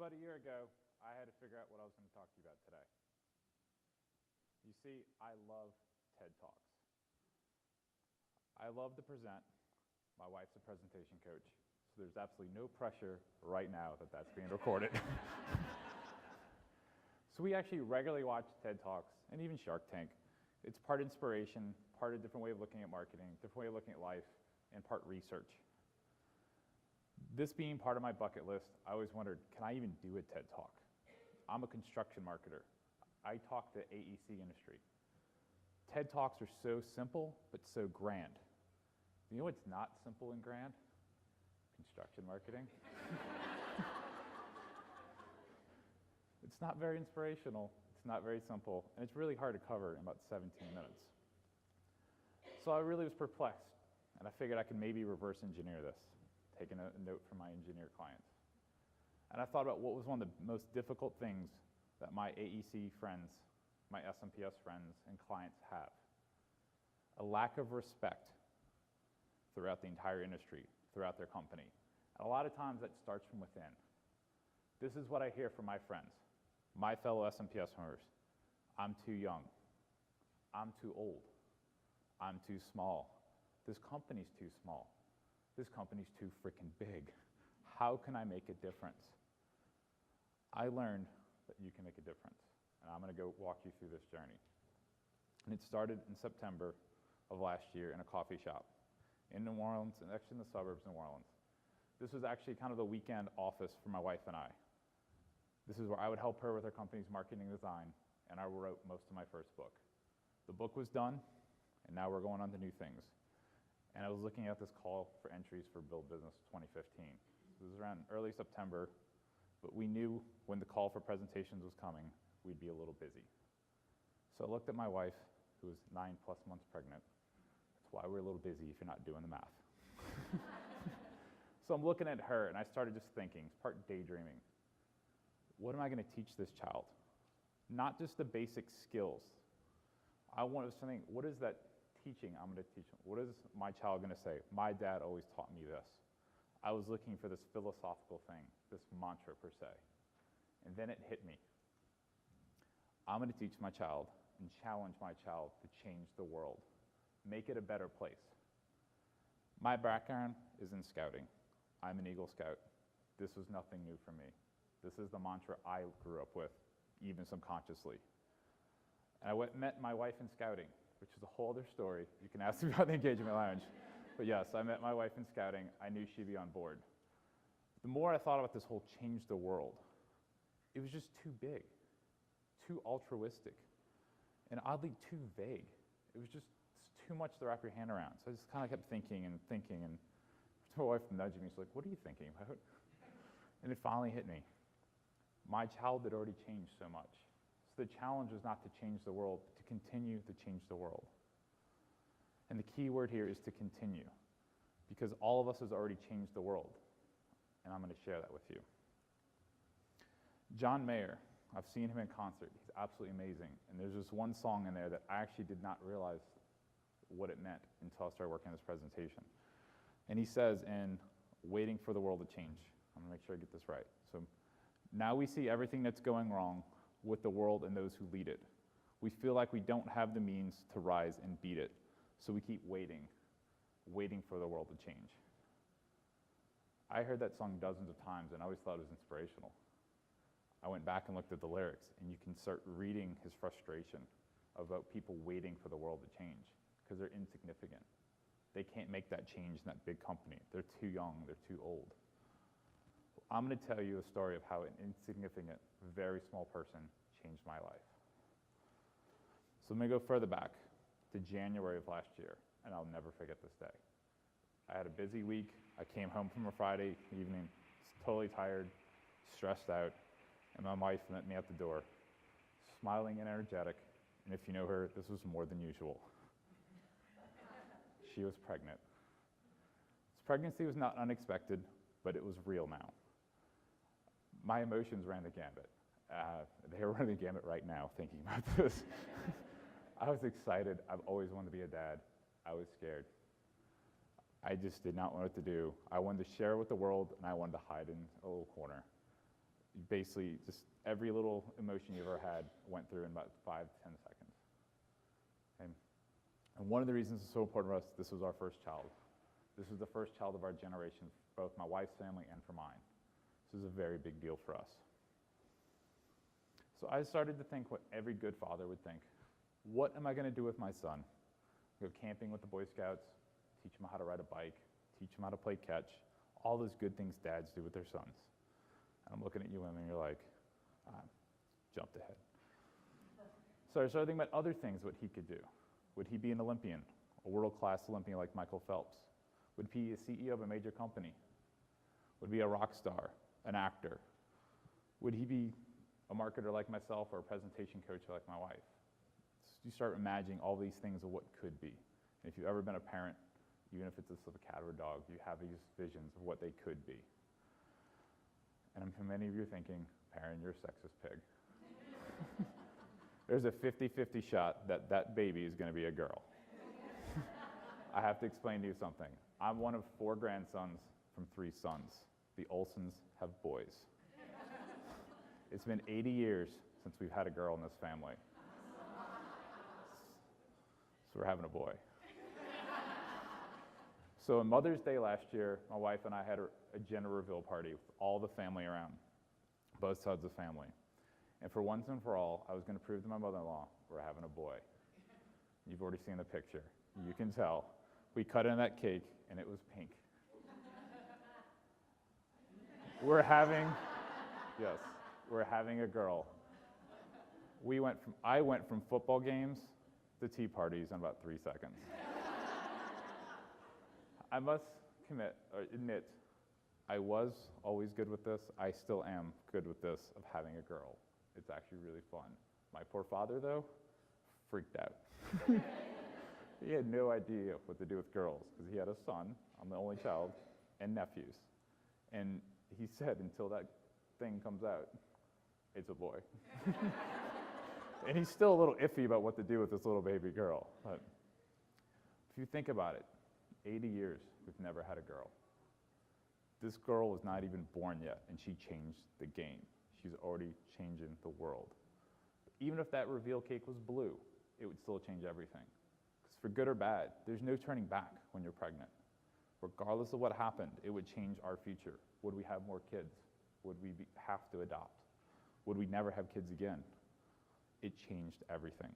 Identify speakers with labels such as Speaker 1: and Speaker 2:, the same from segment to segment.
Speaker 1: about a year ago, I had to figure out what I was going to talk to you about today. You see, I love TED Talks. I love to present. My wife's a presentation coach, so there's absolutely no pressure right now that that's being recorded. So we actually regularly watch TED Talks and even Shark Tank. It's part inspiration, part a different way of looking at marketing, different way of looking at life, and part research. This being part of my bucket list, I always wondered, can I even do a TED Talk? I'm a construction marketer. I talk to AEC industry. TED Talks are so simple, but so grand. You know what's not simple and grand? Construction marketing. It's not very inspirational, it's not very simple, and it's really hard to cover in about 17 minutes. So I really was perplexed, and I figured I could maybe reverse engineer this, taking a note from my engineer clients. And I thought about what was one of the most difficult things that my AEC friends, my SMPS friends and clients have. A lack of respect throughout the entire industry, throughout their company. And a lot of times that starts from within. This is what I hear from my friends, my fellow SMPS members. I'm too young. I'm too old. I'm too small. This company's too small. This company's too freaking big. How can I make a difference? I learned that you can make a difference, and I'm going to go walk you through this journey. And it started in September of last year in a coffee shop in New Orleans, and actually in the suburbs of New Orleans. This was actually kind of the weekend office for my wife and I. This is where I would help her with her company's marketing design, and I wrote most of my first book. The book was done, and now we're going on to new things. And I was looking at this call for entries for Build Business 2015. This was around early September, but we knew when the call for presentations was coming, we'd be a little busy. So I looked at my wife, who was 9+ months pregnant. That's why we're a little busy if you're not doing the math. So I'm looking at her, and I started just thinking, it's part daydreaming. What am I going to teach this child? Not just the basic skills. I wanted to think, what is that teaching I'm going to teach him? What is my child going to say? My dad always taught me this. I was looking for this philosophical thing, this mantra per se. And then it hit me. I'm going to teach my child and challenge my child to change the world, make it a better place. My background is in scouting. I'm an Eagle Scout. This was nothing new for me. This is the mantra I grew up with, even subconsciously. And I met my wife in scouting, which is a whole other story. You can ask me about the engagement lounge. But yes, I met my wife in scouting. I knew she'd be on board. The more I thought about this whole change the world, it was just too big, too altruistic, and oddly too vague. It was just too much to wrap your hand around. So I just kind of kept thinking, and my wife nudged me. She's like, what are you thinking about? And it finally hit me. My child had already changed so much. So the challenge was not to change the world, but to continue to change the world. And the key word here is to continue, because all of us has already changed the world. And I'm going to share that with you. John Mayer, I've seen him in concert. He's absolutely amazing. And there's this one song in there that I actually did not realize what it meant until I started working on this presentation. And he says in Waiting for the World to Change, I'm going to make sure I get this right. So, now we see everything that's going wrong with the world and those who lead it. We feel like we don't have the means to rise and beat it, so we keep waiting for the world to change. I heard that song dozens of times, and I always thought it was inspirational. I went back and looked at the lyrics, and you can start reading his frustration about people waiting for the world to change, because they're insignificant. They can't make that change in that big company. They're too young, they're too old. I'm going to tell you a story of how an insignificant, very small person changed my life. So I'm going to go further back to January of last year, and I'll never forget this day. I had a busy week. I came home from a Friday evening, totally tired, stressed out, and my wife met me at the door, smiling and energetic, and if you know her, this was more than usual. She was pregnant. This pregnancy was not unexpected, but it was real now. My emotions ran the gambit. They are running the gambit right now thinking about this. I was excited. I've always wanted to be a dad. I was scared. I just did not know what to do. I wanted to share with the world, and I wanted to hide in a little corner. basically just every little emotion you've ever had went through in about 5 to 10 seconds. Okay? And one of the reasons it's so important for us, this was our first child. This was the first child of our generation, both my wife's family and for mine. This is a very big deal for us. So I started to think what every good father would think. What am I going to do with my son? Go camping with the Boy Scouts, teach him how to ride a bike, teach him how to play catch, all those good things dads do with their sons. And I'm looking at you women, and you're like, jumped ahead. So I started thinking about other things, what he could do. Would he be an Olympian, a world-class Olympian like Michael Phelps? Would he be a CEO of a major company? Would he be a rock star, an actor? Would he be a marketer like myself or a presentation coach like my wife? So you start imagining all these things of what could be. And if you've ever been a parent, even if it's just of a cat or a dog, you have these visions of what they could be. And many of you are thinking, Perryn, you're a sexist pig. There's a 50-50 shot that that baby is going to be a girl. I have to explain to you something. I'm one of 4 grandsons from 3 sons. The Olsons have boys. It's been 80 years since we've had a girl in this family. So we're having a boy. So on Mother's Day last year, my wife and I had a gender reveal party with all the family around, both sides of the family. And for once and for all, I was going to prove to my mother-in-law we're having a boy. You've already seen the picture. You can tell. We cut in that cake, and it was pink. We're having a girl. I went from football games to tea parties in about 3 seconds. I must admit, I was always good with this. I still am good with this, of having a girl. It's actually really fun. My poor father, though, freaked out. He had no idea what to do with girls, because he had a son, I'm the only child, and nephews. And he said, until that thing comes out, it's a boy. And he's still a little iffy about what to do with this little baby girl. But if you think about it, 80 years, we've never had a girl. This girl was not even born yet, and she changed the game. She's already changing the world. Even if that reveal cake was blue, it would still change everything. Because for good or bad, there's no turning back when you're pregnant. Regardless of what happened, it would change our future. Would we have more kids? Would we have to adopt? Would we never have kids again? It changed everything,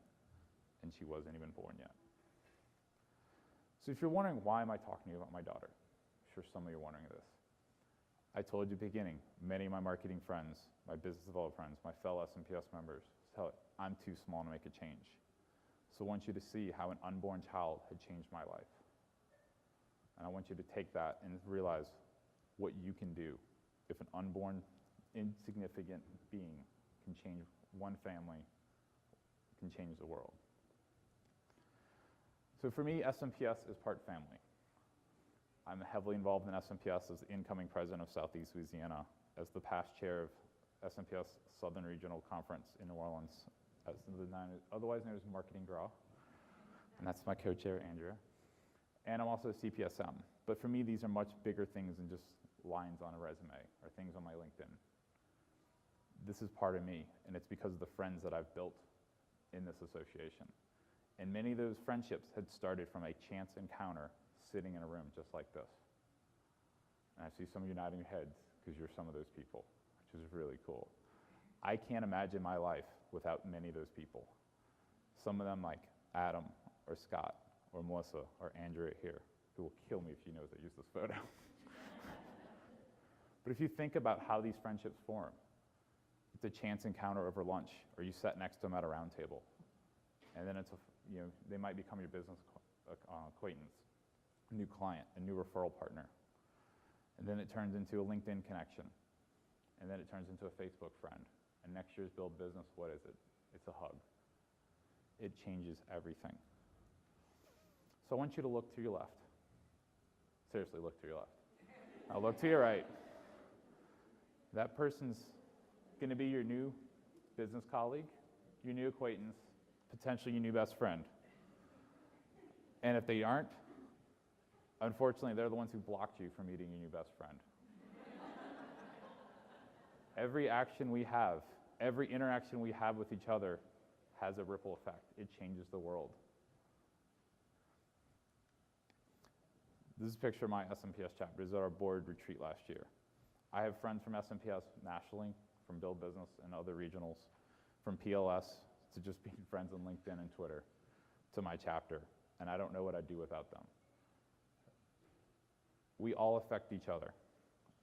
Speaker 1: and she wasn't even born yet. So if you're wondering, why am I talking to you about my daughter? I'm sure some of you are wondering this. I told you at the beginning, many of my marketing friends, my business development friends, my fellow SMPS members, tell it, I'm too small to make a change. So I want you to see how an unborn child had changed my life. And I want you to take that and realize what you can do if an unborn, insignificant being can change one family, can change the world. So for me, SMPS is part family. I'm heavily involved in SMPS as the incoming president of Southeast Louisiana, as the past chair of SMPS Southern Regional Conference in New Orleans, otherwise known as Marketing Draw. And that's my co-chair, Andrea. And I'm also a CPSM. But for me, these are much bigger things than just lines on a resume or things on my LinkedIn. This is part of me, and it's because of the friends that I've built in this association. And many of those friendships had started from a chance encounter sitting in a room just like this. And I see some of you nodding your heads because you're some of those people, which is really cool. I can't imagine my life without many of those people. Some of them like Adam or Scott or Melissa or Andrea here, who will kill me if she knows I use this photo. But if you think about how these friendships form, it's a chance encounter over lunch, or you sat next to them at a round table. And then they might become your business acquaintance, a new client, a new referral partner. And then it turns into a LinkedIn connection. And then it turns into a Facebook friend. And next year's Build Business, what is it? It's a hug. It changes everything. So I want you to look to your left. Seriously, look to your left. Now look to your right. That person's going to be your new business colleague, your new acquaintance, potentially your new best friend. And if they aren't, unfortunately, they're the ones who blocked you from meeting your new best friend. Every action we have, every interaction we have with each other has a ripple effect. It changes the world. This is a picture of my SMPS chapter. This is at our board retreat last year. I have friends from SMPS nationally, from Build Business and other regionals, from PLS to just being friends on LinkedIn and Twitter to my chapter, and I don't know what I'd do without them. We all affect each other,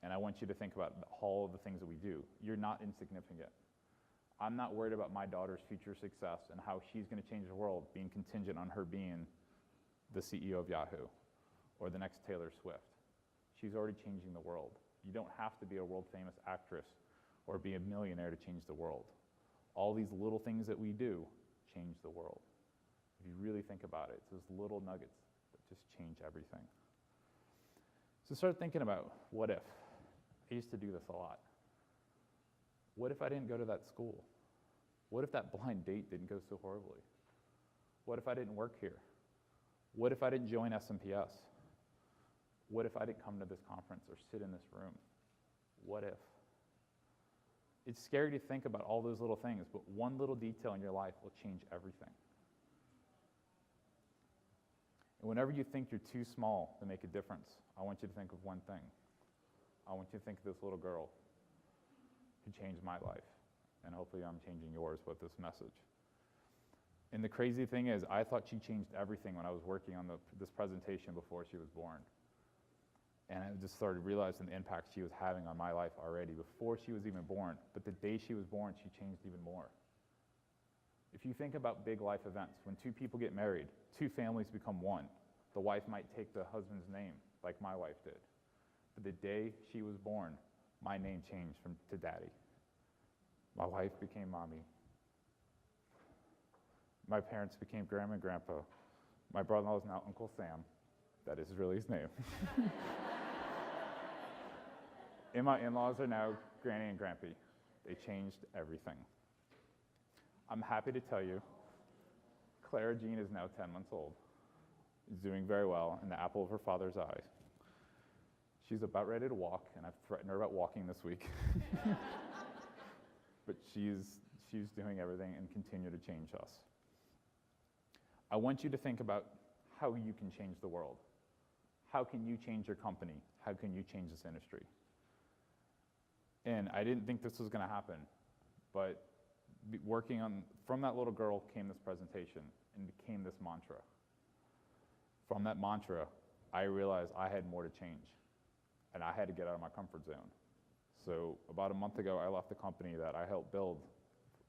Speaker 1: and I want you to think about all of the things that we do. You're not insignificant. I'm not worried about my daughter's future success and how she's going to change the world being contingent on her being the CEO of Yahoo or the next Taylor Swift. She's already changing the world. You don't have to be a world-famous actress or be a millionaire to change the world. All these little things that we do change the world. If you really think about it, it's those little nuggets that just change everything. So start thinking about what if. I used to do this a lot. What if I didn't go to that school? What if that blind date didn't go so horribly? What if I didn't work here? What if I didn't join SMPS? What if I didn't come to this conference or sit in this room? What if? It's scary to think about all those little things, but one little detail in your life will change everything. And whenever you think you're too small to make a difference, I want you to think of one thing. I want you to think of this little girl who changed my life, and hopefully I'm changing yours with this message. And the crazy thing is, I thought she changed everything when I was working on this presentation before she was born. And I just started realizing the impact she was having on my life already before she was even born. But the day she was born, she changed even more. If you think about big life events, when two people get married, two families become one. The wife might take the husband's name, like my wife did. But the day she was born, my name changed to Daddy. My wife became Mommy. My parents became Grandma and Grandpa. My brother-in-law is now Uncle Sam. That is really his name. And my in-laws are now Granny and Grampy. They changed everything. I'm happy to tell you, Clara Jean is now 10 months old. She's doing very well, and the apple of her father's eye. She's about ready to walk, and I've threatened her about walking this week. But she's doing everything and continue to change us. I want you to think about how you can change the world. How can you change your company? How can you change this industry? And I didn't think this was going to happen, but from that little girl came this presentation and became this mantra. From that mantra, I realized I had more to change, and I had to get out of my comfort zone. So about a month ago, I left the company that I helped build,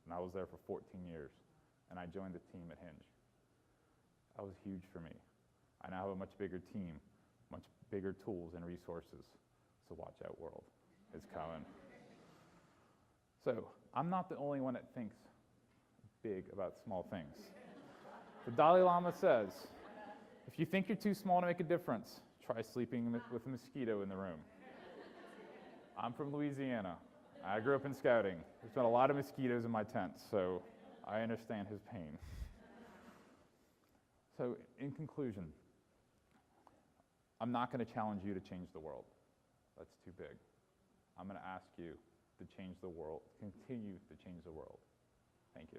Speaker 1: and I was there for 14 years, and I joined the team at Hinge. That was huge for me. I now have a much bigger team, much bigger tools and resources. So watch out, world. It's coming. So I'm not the only one that thinks big about small things. The Dalai Lama says, if you think you're too small to make a difference, try sleeping with a mosquito in the room. I'm from Louisiana. I grew up in scouting. There's been a lot of mosquitoes in my tent, so I understand his pain. So in conclusion, I'm not going to challenge you to change the world. That's too big. I'm going to ask you to change the world, continue to change the world. Thank you.